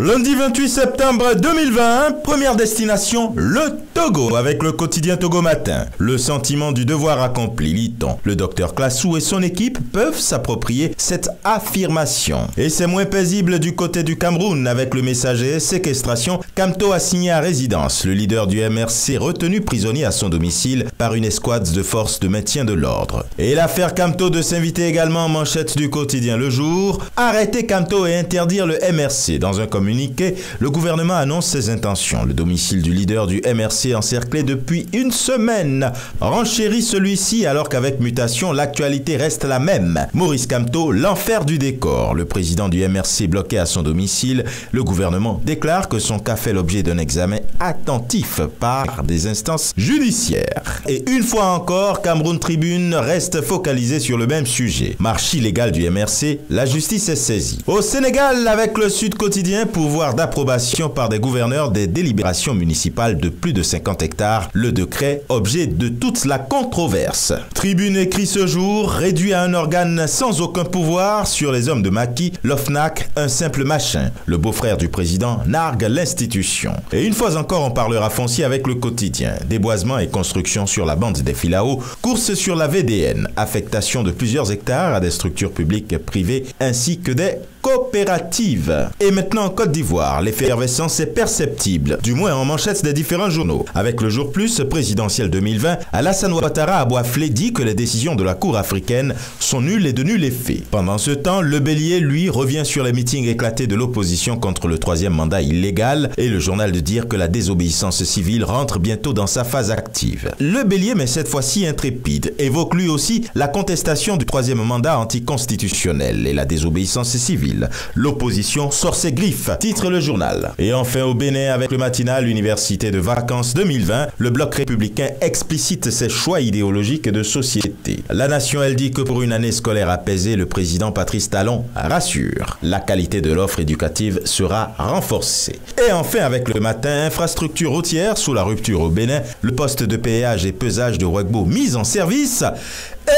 Lundi 28 septembre 2021, première destination, le Togo, avec le quotidien Togo Matin. Le sentiment du devoir accompli, lit-on. Le docteur Classou et son équipe peuvent s'approprier cette affirmation. Et c'est moins paisible du côté du Cameroun, avec le messager séquestration. Kamto assigné à résidence. Le leader du MRC retenu prisonnier à son domicile par une escouade de forces de maintien de l'ordre. Et l'affaire Kamto de s'inviter également en manchette du quotidien Le Jour. Arrêter Kamto et interdire le MRC. Dans un communiqué, le gouvernement annonce ses intentions. Le domicile du leader du MRC encerclé depuis une semaine. Renchérit celui-ci alors qu'avec mutation, l'actualité reste la même. Maurice Kamto, l'enfer du décor. Le président du MRC bloqué à son domicile. Le gouvernement déclare que son cas fait l'objet d'un examen attentif par des instances judiciaires. Et une fois encore, Cameroun Tribune reste focalisé sur le même sujet. Marche illégale du MRC, la justice est saisie. Au Sénégal, avec le Sud Quotidien, pouvoir d'approbation par des gouverneurs des délibérations municipales de plus de 50 hectares, le décret objet de toute la controverse. Tribune écrit ce jour, réduit à un organe sans aucun pouvoir sur les hommes de maquis, l'OFNAC, un simple machin. Le beau-frère du président nargue l'institution. Et une fois encore, on parlera foncier avec le quotidien. Déboisement et construction sur la bande des Filao, course sur la VDN, affectation de plusieurs hectares à des structures publiques privées ainsi que des coopératives. Et maintenant en Côte d'Ivoire, l'effervescence est perceptible, du moins en manchette des différents journaux. Avec le Jour Plus présidentiel 2020, Alassane Ouattara à Boisflé dit que les décisions de la Cour africaine sont nulles et de nul effet. Pendant ce temps, le Bélier, lui, revient sur les meetings éclatés de l'opposition contre le troisième mandat illégal et le journal de dire que la désobéissance civile rentre bientôt dans sa phase active. Le Bélier, mais cette fois-ci intrépide, évoque lui aussi la contestation du troisième mandat anticonstitutionnel et la désobéissance civile. L'opposition sort ses griffes, titre le journal. Et enfin au Bénin, avec le matinal Université de vacances 2020, le bloc républicain explicite ses choix idéologiques de société. La Nation, elle dit que pour une année scolaire apaisée, le président Patrice Talon rassure. La qualité de l'offre éducative sera renforcée. Et enfin avec le matin, infrastructure routière sous la rupture au Bénin, le poste de péage et pesage de Ouagbo mis en service.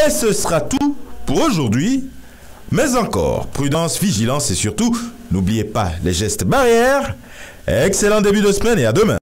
Et ce sera tout pour aujourd'hui. Mais encore, prudence, vigilance et surtout, n'oubliez pas les gestes barrières. Excellent début de semaine et à demain.